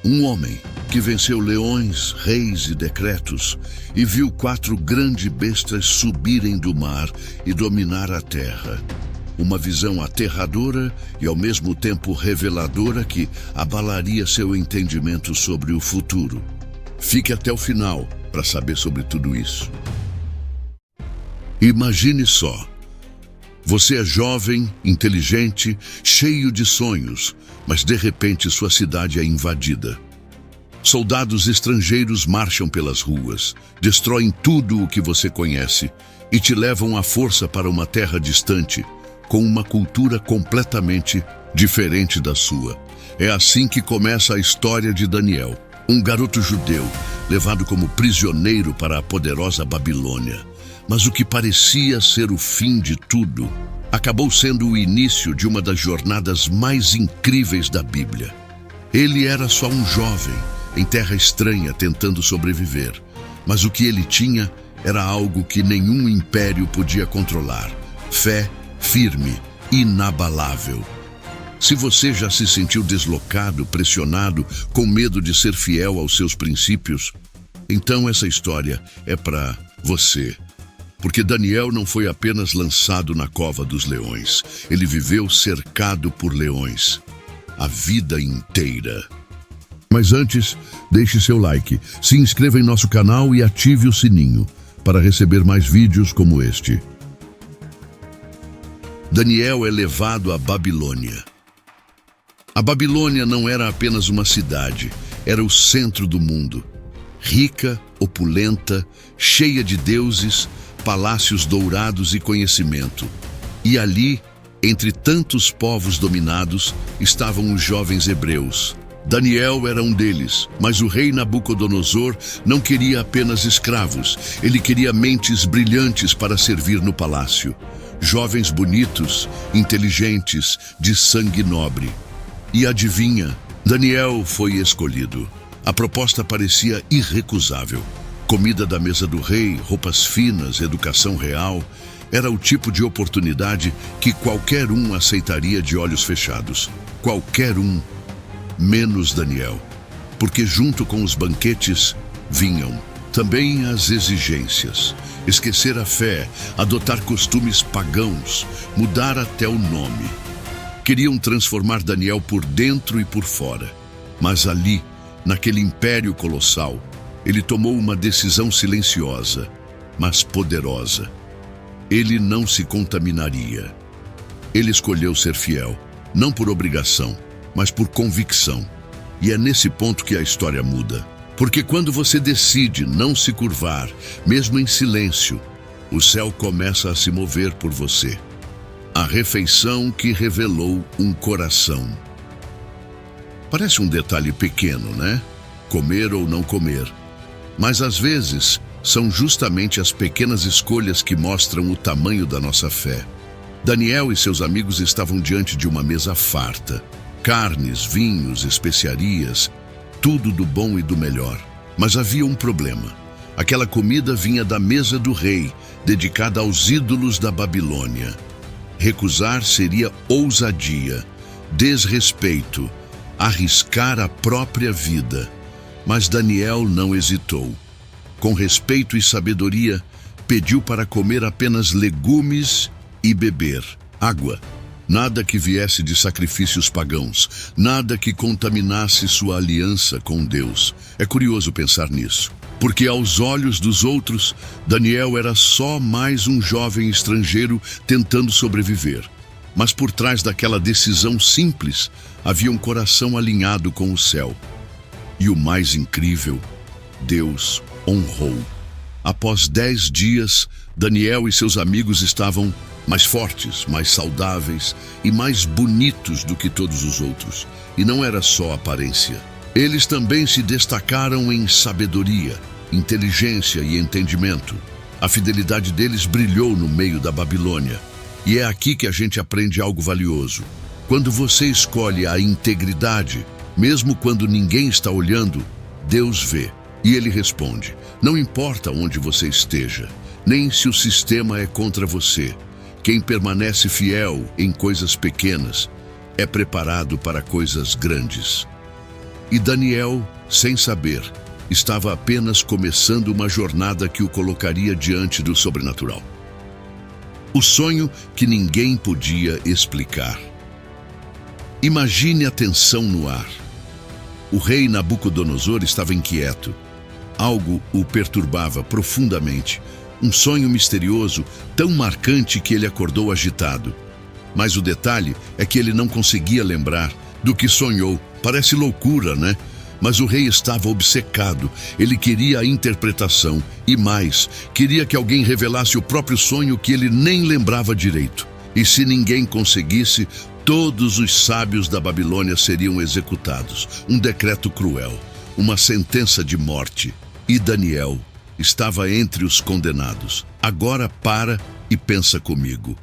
Um homem que venceu leões, reis e decretos e viu 4 grandes bestas subirem do mar e dominar a terra. Uma visão aterradora e ao mesmo tempo reveladora que abalaria seu entendimento sobre o futuro. Fique até o final para saber sobre tudo isso. Imagine só. Você é jovem, inteligente, cheio de sonhos, mas de repente sua cidade é invadida. Soldados estrangeiros marcham pelas ruas, destroem tudo o que você conhece e te levam à força para uma terra distante, com uma cultura completamente diferente da sua. É assim que começa a história de Daniel, um garoto judeu levado como prisioneiro para a poderosa Babilônia. Mas o que parecia ser o fim de tudo, acabou sendo o início de uma das jornadas mais incríveis da Bíblia. Ele era só um jovem, em terra estranha, tentando sobreviver. Mas o que ele tinha era algo que nenhum império podia controlar: fé firme, inabalável. Se você já se sentiu deslocado, pressionado, com medo de ser fiel aos seus princípios, então essa história é para você. Porque Daniel não foi apenas lançado na cova dos leões. Ele viveu cercado por leões a vida inteira. Mas antes, deixe seu like, se inscreva em nosso canal e ative o sininho para receber mais vídeos como este. Daniel é levado à Babilônia. A Babilônia não era apenas uma cidade, era o centro do mundo. Rica, opulenta, cheia de deuses, palácios dourados e conhecimento. E ali, entre tantos povos dominados, estavam os jovens hebreus. Daniel era um deles, mas o rei Nabucodonosor não queria apenas escravos, ele queria mentes brilhantes para servir no palácio. Jovens bonitos, inteligentes, de sangue nobre. E adivinha, Daniel foi escolhido. A proposta parecia irrecusável. Comida da mesa do rei, roupas finas, educação real. Era o tipo de oportunidade que qualquer um aceitaria de olhos fechados. Qualquer um, menos Daniel. Porque junto com os banquetes vinham também as exigências. Esquecer a fé, adotar costumes pagãos, mudar até o nome. Queriam transformar Daniel por dentro e por fora. Mas ali, naquele império colossal, ele tomou uma decisão silenciosa, mas poderosa. Ele não se contaminaria. Ele escolheu ser fiel, não por obrigação, mas por convicção. E é nesse ponto que a história muda. Porque quando você decide não se curvar, mesmo em silêncio, o céu começa a se mover por você. A refeição que revelou um coração. Parece um detalhe pequeno, né? Comer ou não comer. Mas às vezes, são justamente as pequenas escolhas que mostram o tamanho da nossa fé. Daniel e seus amigos estavam diante de uma mesa farta. Carnes, vinhos, especiarias, tudo do bom e do melhor. Mas havia um problema. Aquela comida vinha da mesa do rei, dedicada aos ídolos da Babilônia. Recusar seria ousadia, desrespeito, arriscar a própria vida. Mas Daniel não hesitou. Com respeito e sabedoria, pediu para comer apenas legumes e beber água. Nada que viesse de sacrifícios pagãos, nada que contaminasse sua aliança com Deus. É curioso pensar nisso, porque aos olhos dos outros, Daniel era só mais um jovem estrangeiro tentando sobreviver. Mas por trás daquela decisão simples, havia um coração alinhado com o céu. E o mais incrível, Deus honrou. Após 10 dias, Daniel e seus amigos estavam mais fortes, mais saudáveis e mais bonitos do que todos os outros. E não era só aparência. Eles também se destacaram em sabedoria, inteligência e entendimento. A fidelidade deles brilhou no meio da Babilônia. E é aqui que a gente aprende algo valioso. Quando você escolhe a integridade, mesmo quando ninguém está olhando, Deus vê. E Ele responde. Não importa onde você esteja, nem se o sistema é contra você. Quem permanece fiel em coisas pequenas é preparado para coisas grandes. E Daniel, sem saber, estava apenas começando uma jornada que o colocaria diante do sobrenatural. O sonho que ninguém podia explicar. Imagine a tensão no ar. O rei Nabucodonosor estava inquieto. Algo o perturbava profundamente. Um sonho misterioso, tão marcante que ele acordou agitado. Mas o detalhe é que ele não conseguia lembrar do que sonhou. Parece loucura, né? Mas o rei estava obcecado. Ele queria a interpretação e mais, queria que alguém revelasse o próprio sonho que ele nem lembrava direito. E se ninguém conseguisse, todos os sábios da Babilônia seriam executados. Um decreto cruel, uma sentença de morte. E Daniel estava entre os condenados. Agora para e pensa comigo.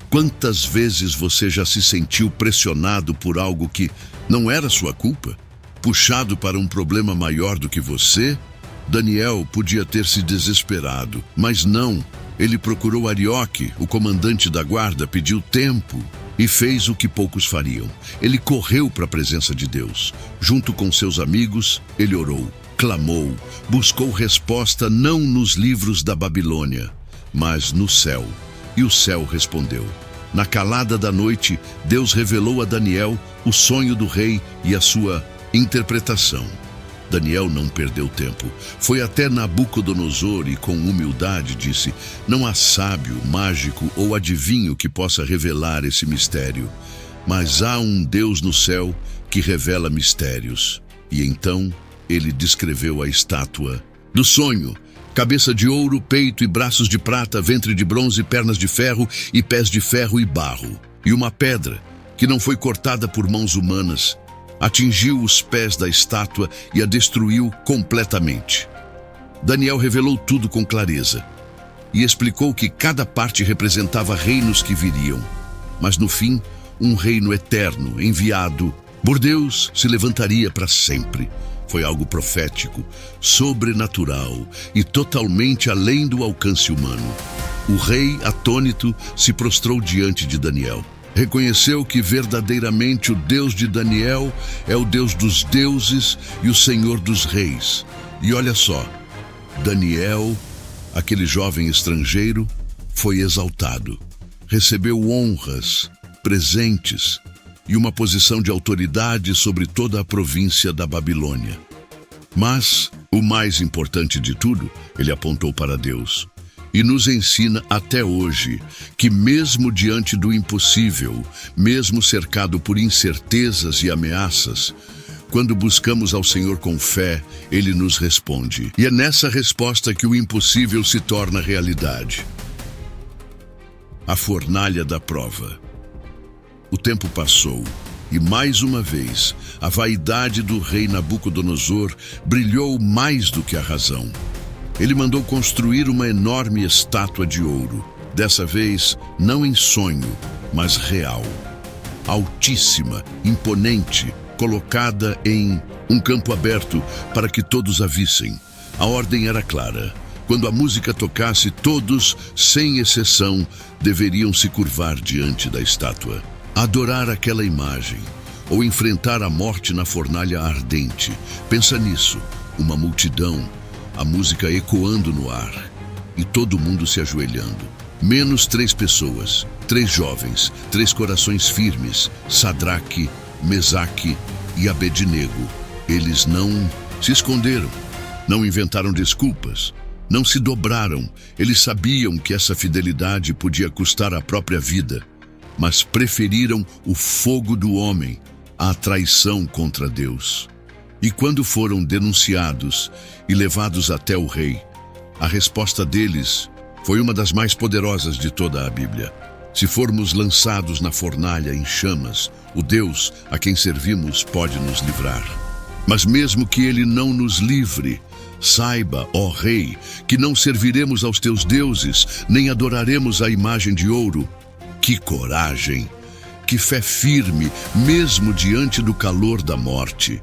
Quantas vezes você já se sentiu pressionado por algo que não era sua culpa? Puxado para um problema maior do que você? Daniel podia ter se desesperado, mas não. Ele procurou Arioque, o comandante da guarda, pediu tempo e fez o que poucos fariam. Ele correu para a presença de Deus. Junto com seus amigos, ele orou, clamou, buscou resposta não nos livros da Babilônia, mas no céu. E o céu respondeu. Na calada da noite, Deus revelou a Daniel o sonho do rei e a sua interpretação. Daniel não perdeu tempo. Foi até Nabucodonosor e, com humildade, disse: não há sábio, mágico ou adivinho que possa revelar esse mistério. Mas há um Deus no céu que revela mistérios. E então ele descreveu a estátua do sonho. Cabeça de ouro, peito e braços de prata, ventre de bronze, pernas de ferro e pés de ferro e barro. E uma pedra, que não foi cortada por mãos humanas, atingiu os pés da estátua e a destruiu completamente. Daniel revelou tudo com clareza e explicou que cada parte representava reinos que viriam. Mas no fim, um reino eterno, enviado por Deus, se levantaria para sempre. Foi algo profético, sobrenatural e totalmente além do alcance humano. O rei, atônito, se prostrou diante de Daniel. Reconheceu que verdadeiramente o Deus de Daniel é o Deus dos deuses e o Senhor dos reis. E olha só, Daniel, aquele jovem estrangeiro, foi exaltado. Recebeu honras, presentes e uma posição de autoridade sobre toda a província da Babilônia. Mas, o mais importante de tudo, ele apontou para Deus. E nos ensina até hoje que mesmo diante do impossível, mesmo cercado por incertezas e ameaças, quando buscamos ao Senhor com fé, Ele nos responde. E é nessa resposta que o impossível se torna realidade. A fornalha da prova. O tempo passou e, mais uma vez, a vaidade do rei Nabucodonosor brilhou mais do que a razão. Ele mandou construir uma enorme estátua de ouro, dessa vez não em sonho, mas real. Altíssima, imponente, colocada em um campo aberto para que todos a vissem. A ordem era clara. Quando a música tocasse, todos, sem exceção, deveriam se curvar diante da estátua. Adorar aquela imagem, ou enfrentar a morte na fornalha ardente. Pensa nisso, uma multidão, a música ecoando no ar, e todo mundo se ajoelhando. Menos 3 pessoas, 3 jovens, 3 corações firmes, Sadraque, Mesaque e Abednego. Eles não se esconderam, não inventaram desculpas, não se dobraram. Eles sabiam que essa fidelidade podia custar a própria vida, mas preferiram o fogo do homem à traição contra Deus. E quando foram denunciados e levados até o rei, a resposta deles foi uma das mais poderosas de toda a Bíblia. Se formos lançados na fornalha em chamas, o Deus a quem servimos pode nos livrar. Mas mesmo que ele não nos livre, saiba, ó rei, que não serviremos aos teus deuses, nem adoraremos a imagem de ouro. Que coragem! Que fé firme, mesmo diante do calor da morte.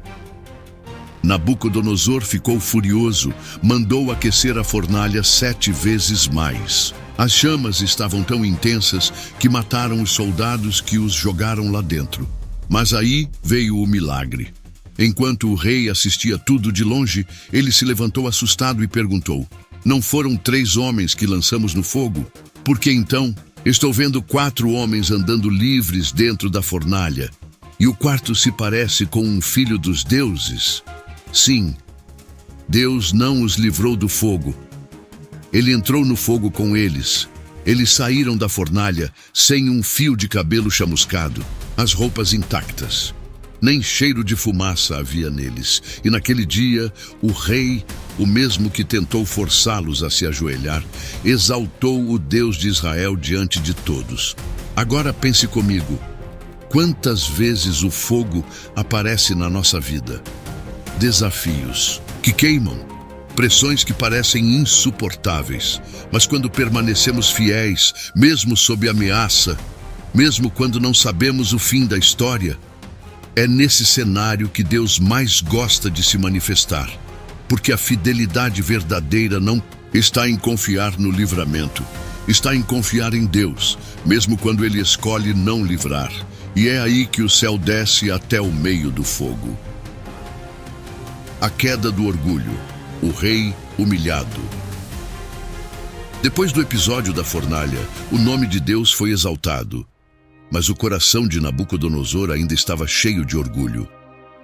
Nabucodonosor ficou furioso, mandou aquecer a fornalha 7 vezes mais. As chamas estavam tão intensas que mataram os soldados que os jogaram lá dentro. Mas aí veio o milagre. Enquanto o rei assistia tudo de longe, ele se levantou assustado e perguntou: Não foram 3 homens que lançamos no fogo? Por que então estou vendo 4 homens andando livres dentro da fornalha? E o quarto se parece com um filho dos deuses? Sim, Deus não os livrou do fogo. Ele entrou no fogo com eles. Eles saíram da fornalha sem um fio de cabelo chamuscado, as roupas intactas. Nem cheiro de fumaça havia neles. E naquele dia, o rei, o mesmo que tentou forçá-los a se ajoelhar, exaltou o Deus de Israel diante de todos. Agora pense comigo, quantas vezes o fogo aparece na nossa vida? Desafios que queimam, pressões que parecem insuportáveis, mas quando permanecemos fiéis, mesmo sob ameaça, mesmo quando não sabemos o fim da história, é nesse cenário que Deus mais gosta de se manifestar, porque a fidelidade verdadeira não está em confiar no livramento, está em confiar em Deus, mesmo quando Ele escolhe não livrar. E é aí que o céu desce até o meio do fogo. A queda do orgulho, o rei humilhado. Depois do episódio da fornalha, o nome de Deus foi exaltado. Mas o coração de Nabucodonosor ainda estava cheio de orgulho.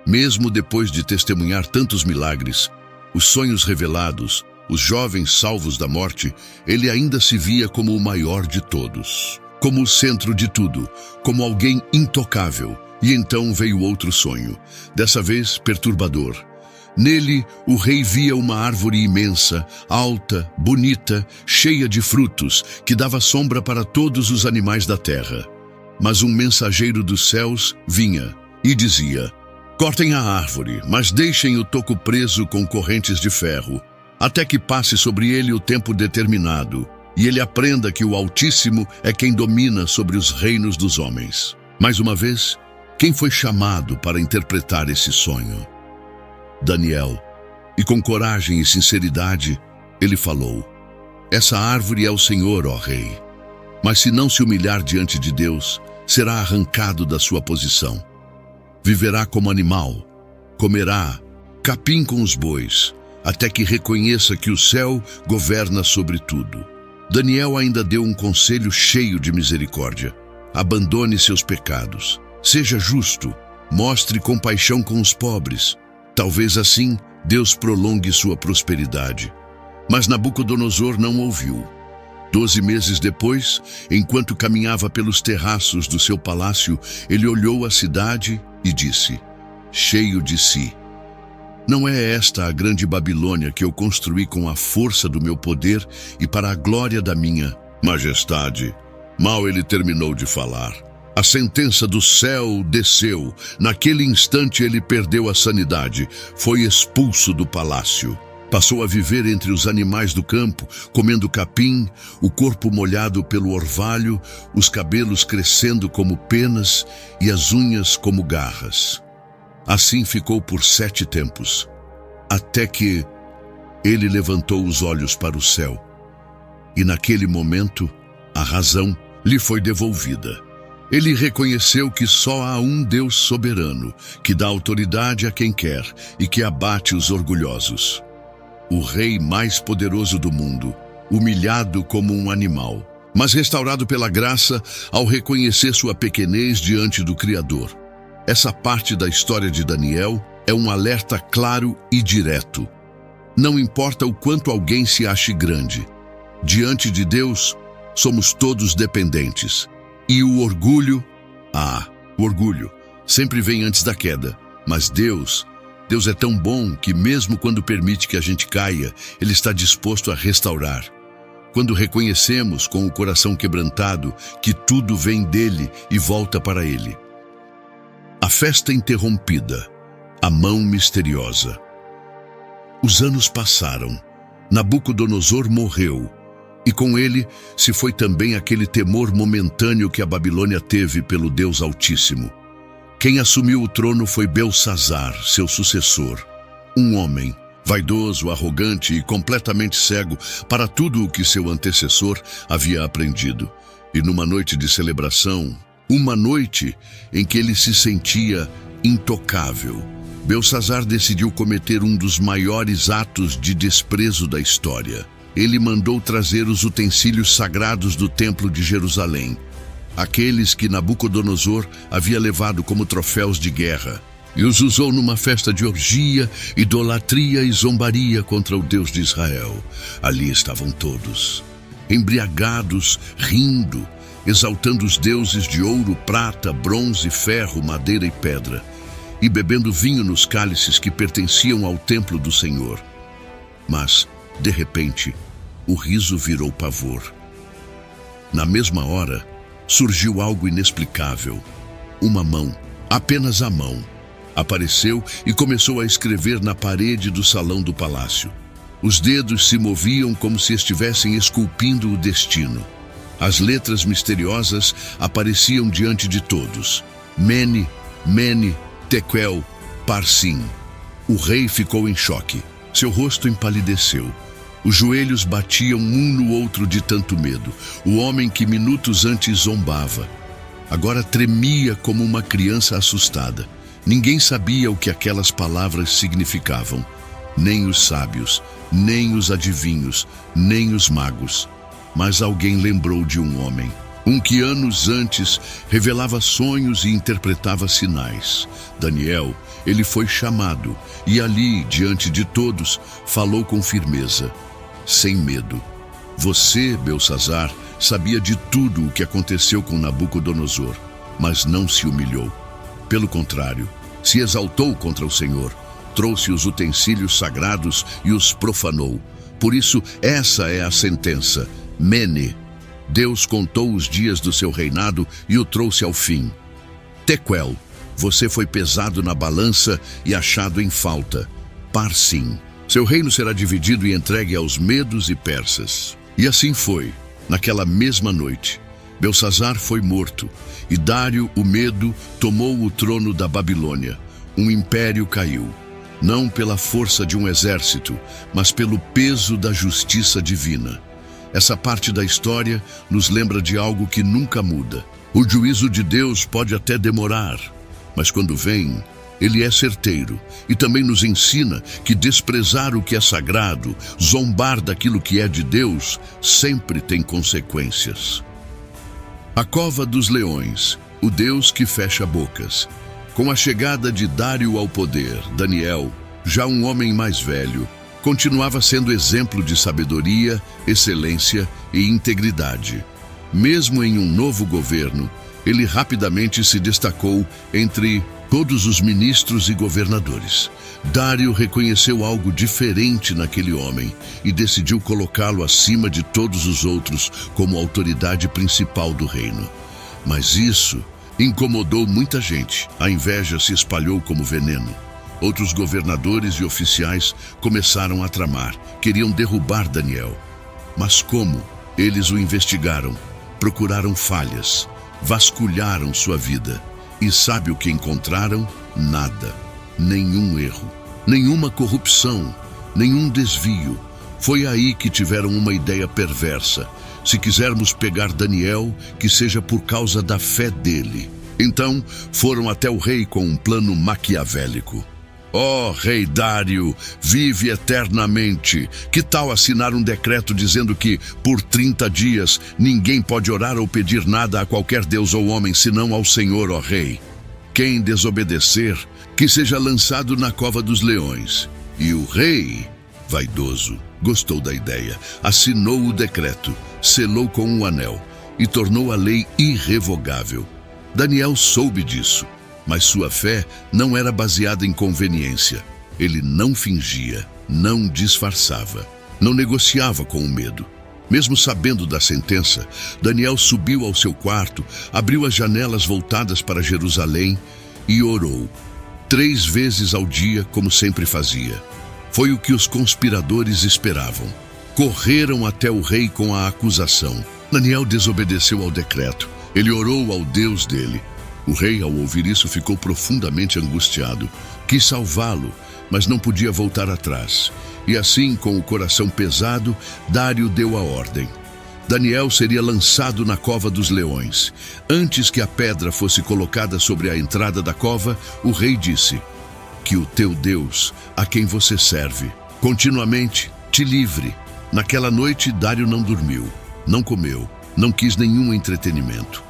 Mesmo depois de testemunhar tantos milagres, os sonhos revelados, os jovens salvos da morte, ele ainda se via como o maior de todos, como o centro de tudo, como alguém intocável. E então veio outro sonho, dessa vez perturbador. Nele, o rei via uma árvore imensa, alta, bonita, cheia de frutos, que dava sombra para todos os animais da terra. Mas um mensageiro dos céus vinha e dizia: Cortem a árvore, mas deixem o toco preso com correntes de ferro, até que passe sobre ele o tempo determinado, e ele aprenda que o Altíssimo é quem domina sobre os reinos dos homens. Mais uma vez, quem foi chamado para interpretar esse sonho? Daniel. E com coragem e sinceridade, ele falou: Essa árvore é o Senhor, ó rei. Mas se não se humilhar diante de Deus, será arrancado da sua posição. Viverá como animal, comerá capim com os bois, até que reconheça que o céu governa sobre tudo. Daniel ainda deu um conselho cheio de misericórdia. Abandone seus pecados. Seja justo. Mostre compaixão com os pobres. Talvez assim Deus prolongue sua prosperidade. Mas Nabucodonosor não ouviu. 12 meses depois, enquanto caminhava pelos terraços do seu palácio, ele olhou a cidade e disse, cheio de si: Não é esta a grande Babilônia que eu construí com a força do meu poder e para a glória da minha majestade? Mal ele terminou de falar, a sentença do céu desceu. Naquele instante ele perdeu a sanidade, foi expulso do palácio. Passou a viver entre os animais do campo, comendo capim, o corpo molhado pelo orvalho, os cabelos crescendo como penas e as unhas como garras. Assim ficou por 7 tempos, até que ele levantou os olhos para o céu. E naquele momento, a razão lhe foi devolvida. Ele reconheceu que só há um Deus soberano, que dá autoridade a quem quer e que abate os orgulhosos. O rei mais poderoso do mundo, humilhado como um animal, mas restaurado pela graça ao reconhecer sua pequenez diante do Criador. Essa parte da história de Daniel é um alerta claro e direto. Não importa o quanto alguém se ache grande, diante de Deus, somos todos dependentes. E o orgulho, o orgulho sempre vem antes da queda, mas Deus é tão bom que mesmo quando permite que a gente caia, Ele está disposto a restaurar. Quando reconhecemos com o coração quebrantado que tudo vem dele e volta para Ele. A festa interrompida, a mão misteriosa. Os anos passaram, Nabucodonosor morreu, e com ele se foi também aquele temor momentâneo que a Babilônia teve pelo Deus Altíssimo. Quem assumiu o trono foi Belsassar, seu sucessor, um homem vaidoso, arrogante e completamente cego para tudo o que seu antecessor havia aprendido. E numa noite de celebração, uma noite em que ele se sentia intocável, Belsassar decidiu cometer um dos maiores atos de desprezo da história. Ele mandou trazer os utensílios sagrados do Templo de Jerusalém, aqueles que Nabucodonosor havia levado como troféus de guerra, e os usou numa festa de orgia, idolatria e zombaria contra o Deus de Israel. Ali estavam todos, embriagados, rindo, exaltando os deuses de ouro, prata, bronze, ferro, madeira e pedra, e bebendo vinho nos cálices que pertenciam ao templo do Senhor. Mas, de repente, o riso virou pavor. Na mesma hora, surgiu algo inexplicável. Uma mão, apenas a mão, apareceu e começou a escrever na parede do salão do palácio. Os dedos se moviam como se estivessem esculpindo o destino. As letras misteriosas apareciam diante de todos. Mene, Mene, Tekel, Parsim. O rei ficou em choque. Seu rosto empalideceu. Os joelhos batiam um no outro de tanto medo. O homem que minutos antes zombava, agora tremia como uma criança assustada. Ninguém sabia o que aquelas palavras significavam. Nem os sábios, nem os adivinhos, nem os magos. Mas alguém lembrou de um homem, um que anos antes revelava sonhos e interpretava sinais. Daniel, ele foi chamado e ali, diante de todos, falou com firmeza, sem medo. Você, Belsassar, sabia de tudo o que aconteceu com Nabucodonosor, mas não se humilhou. Pelo contrário, se exaltou contra o Senhor, trouxe os utensílios sagrados e os profanou. Por isso, essa é a sentença. Mene, Deus contou os dias do seu reinado e o trouxe ao fim. Tekel, você foi pesado na balança e achado em falta. Parsim, seu reino será dividido e entregue aos medos e persas. E assim foi. Naquela mesma noite, Belsassar foi morto e Dário, o Medo, tomou o trono da Babilônia. Um império caiu, não pela força de um exército, mas pelo peso da justiça divina. Essa parte da história nos lembra de algo que nunca muda. O juízo de Deus pode até demorar, mas quando vem, ele é certeiro e também nos ensina que desprezar o que é sagrado, zombar daquilo que é de Deus, sempre tem consequências. A cova dos leões, o Deus que fecha bocas. Com a chegada de Dário ao poder, Daniel, já um homem mais velho, continuava sendo exemplo de sabedoria, excelência e integridade. Mesmo em um novo governo, ele rapidamente se destacou entre todos os ministros e governadores. Dário reconheceu algo diferente naquele homem e decidiu colocá-lo acima de todos os outros como autoridade principal do reino. Mas isso incomodou muita gente. A inveja se espalhou como veneno. Outros governadores e oficiais começaram a tramar, queriam derrubar Daniel. Mas como? Eles o investigaram, procuraram falhas, vasculharam sua vida. E sabe o que encontraram? Nada. Nenhum erro, nenhuma corrupção, nenhum desvio. Foi aí que tiveram uma ideia perversa. Se quisermos pegar Daniel, que seja por causa da fé dele. Então, foram até o rei com um plano maquiavélico. Ó rei Dário, vive eternamente. Que tal assinar um decreto dizendo que, por 30 dias, ninguém pode orar ou pedir nada a qualquer deus ou homem, senão ao Senhor, ó rei? Quem desobedecer, que seja lançado na cova dos leões. E o rei, vaidoso, gostou da ideia, assinou o decreto, selou com um anel e tornou a lei irrevogável. Daniel soube disso, mas sua fé não era baseada em conveniência. Ele não fingia, não disfarçava, não negociava com o medo. Mesmo sabendo da sentença, Daniel subiu ao seu quarto, abriu as janelas voltadas para Jerusalém e orou, 3 vezes ao dia, como sempre fazia. Foi o que os conspiradores esperavam. Correram até o rei com a acusação. Daniel desobedeceu ao decreto. Ele orou ao Deus dele. O rei, ao ouvir isso, ficou profundamente angustiado. Quis salvá-lo, mas não podia voltar atrás. E assim, com o coração pesado, Dário deu a ordem. Daniel seria lançado na cova dos leões. Antes que a pedra fosse colocada sobre a entrada da cova, o rei disse: que o teu Deus, a quem você serve, continuamente te livre. Naquela noite, Dário não dormiu, não comeu, não quis nenhum entretenimento.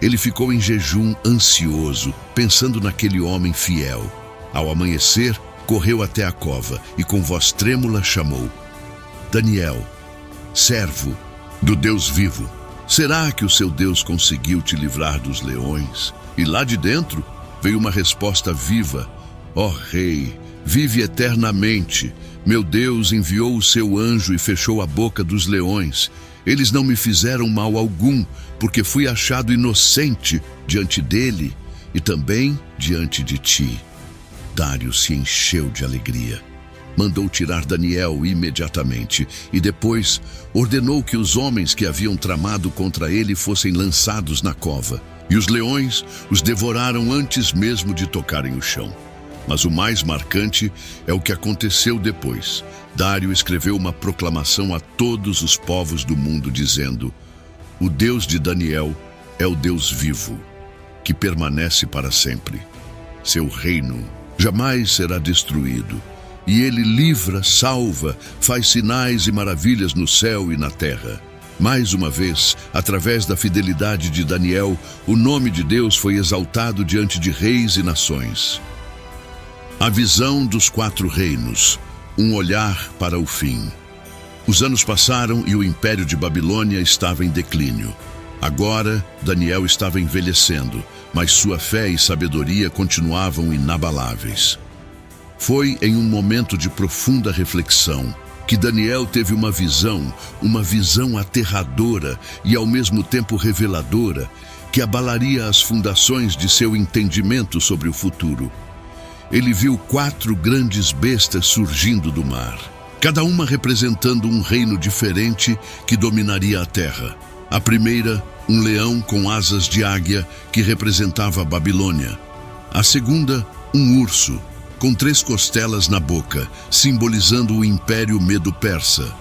Ele ficou em jejum ansioso, pensando naquele homem fiel. Ao amanhecer, correu até a cova e com voz trêmula chamou: Daniel, servo do Deus vivo, será que o seu Deus conseguiu te livrar dos leões? E lá de dentro veio uma resposta viva: ó rei, vive eternamente. Meu Deus enviou o seu anjo e fechou a boca dos leões. Eles não me fizeram mal algum, porque fui achado inocente diante dele e também diante de ti. Dário se encheu de alegria. Mandou tirar Daniel imediatamente e depois ordenou que os homens que haviam tramado contra ele fossem lançados na cova. E os leões os devoraram antes mesmo de tocarem o chão. Mas o mais marcante é o que aconteceu depois. Dário escreveu uma proclamação a todos os povos do mundo dizendo: o Deus de Daniel é o Deus vivo, que permanece para sempre. Seu reino jamais será destruído, e ele livra, salva, faz sinais e maravilhas no céu e na terra. Mais uma vez, através da fidelidade de Daniel, o nome de Deus foi exaltado diante de reis e nações. A visão dos 4 reinos, um olhar para o fim. Os anos passaram e o império de Babilônia estava em declínio. Agora, Daniel estava envelhecendo, mas sua fé e sabedoria continuavam inabaláveis. Foi em um momento de profunda reflexão que Daniel teve uma visão aterradora e ao mesmo tempo reveladora, que abalaria as fundações de seu entendimento sobre o futuro. Ele viu 4 grandes bestas surgindo do mar, cada uma representando um reino diferente que dominaria a terra. A primeira, um leão com asas de águia, que representava a Babilônia. A segunda, um urso, com 3 costelas na boca, simbolizando o Império Medo-Persa.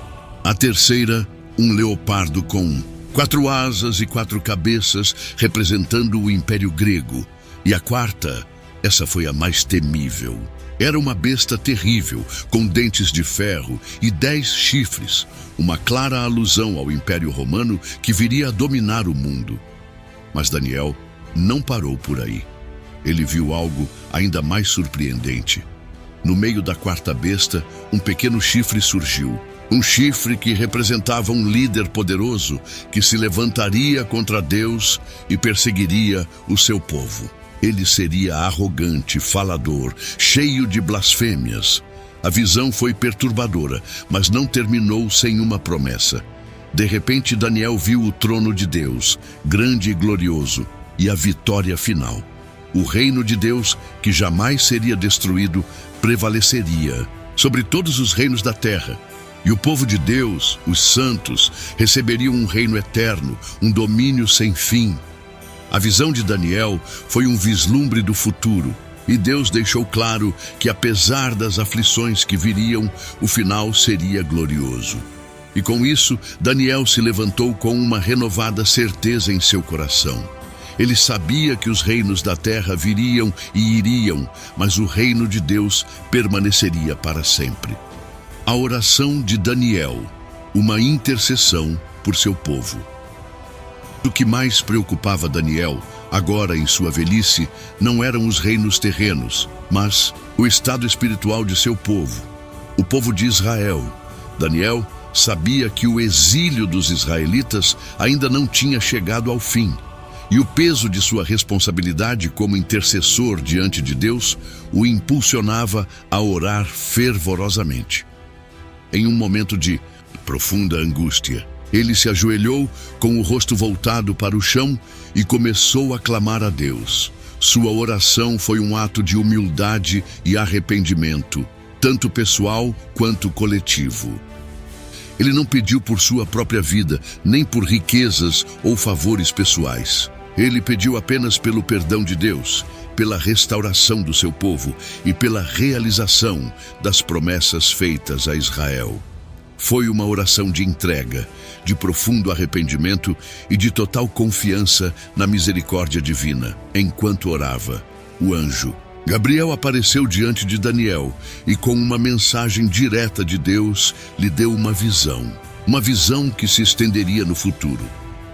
A terceira, um leopardo com 4 asas e 4 cabeças, representando o Império Grego. E a quarta, essa foi a mais temível. Era uma besta terrível, com dentes de ferro e 10 chifres, uma clara alusão ao Império Romano que viria a dominar o mundo. Mas Daniel não parou por aí. Ele viu algo ainda mais surpreendente. No meio da quarta besta, um pequeno chifre surgiu. Um chifre que representava um líder poderoso que se levantaria contra Deus e perseguiria o seu povo. Ele seria arrogante, falador, cheio de blasfêmias. A visão foi perturbadora, mas não terminou sem uma promessa. De repente, Daniel viu o trono de Deus, grande e glorioso, e a vitória final. O reino de Deus, que jamais seria destruído, prevaleceria sobre todos os reinos da terra. E o povo de Deus, os santos, receberiam um reino eterno, um domínio sem fim. A visão de Daniel foi um vislumbre do futuro, e Deus deixou claro que, apesar das aflições que viriam, o final seria glorioso. E com isso, Daniel se levantou com uma renovada certeza em seu coração. Ele sabia que os reinos da terra viriam e iriam, mas o reino de Deus permaneceria para sempre. A oração de Daniel, uma intercessão por seu povo. O que mais preocupava Daniel, agora em sua velhice, não eram os reinos terrenos, mas o estado espiritual de seu povo, o povo de Israel. Daniel sabia que o exílio dos israelitas ainda não tinha chegado ao fim, e o peso de sua responsabilidade como intercessor diante de Deus o impulsionava a orar fervorosamente. Em um momento de profunda angústia, ele se ajoelhou com o rosto voltado para o chão e começou a clamar a Deus. Sua oração foi um ato de humildade e arrependimento, tanto pessoal quanto coletivo. Ele não pediu por sua própria vida, nem por riquezas ou favores pessoais. Ele pediu apenas pelo perdão de Deus, pela restauração do seu povo e pela realização das promessas feitas a Israel. Foi uma oração de entrega, de profundo arrependimento e de total confiança na misericórdia divina. Enquanto orava, o anjo Gabriel apareceu diante de Daniel e, com uma mensagem direta de Deus, lhe deu uma visão que se estenderia no futuro,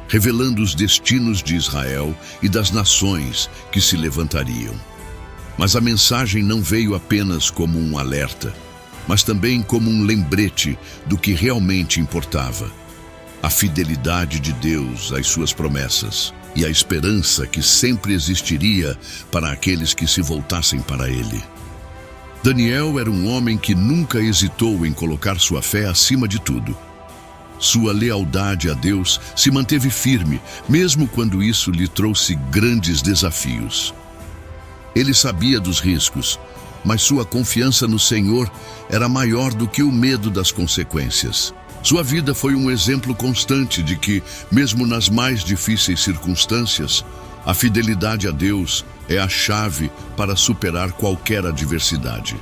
revelando os destinos de Israel e das nações que se levantariam. Mas a mensagem não veio apenas como um alerta, mas também como um lembrete do que realmente importava: a fidelidade de Deus às suas promessas e a esperança que sempre existiria para aqueles que se voltassem para Ele. Daniel era um homem que nunca hesitou em colocar sua fé acima de tudo. Sua lealdade a Deus se manteve firme, mesmo quando isso lhe trouxe grandes desafios. Ele sabia dos riscos, mas sua confiança no Senhor era maior do que o medo das consequências. Sua vida foi um exemplo constante de que, mesmo nas mais difíceis circunstâncias, a fidelidade a Deus é a chave para superar qualquer adversidade.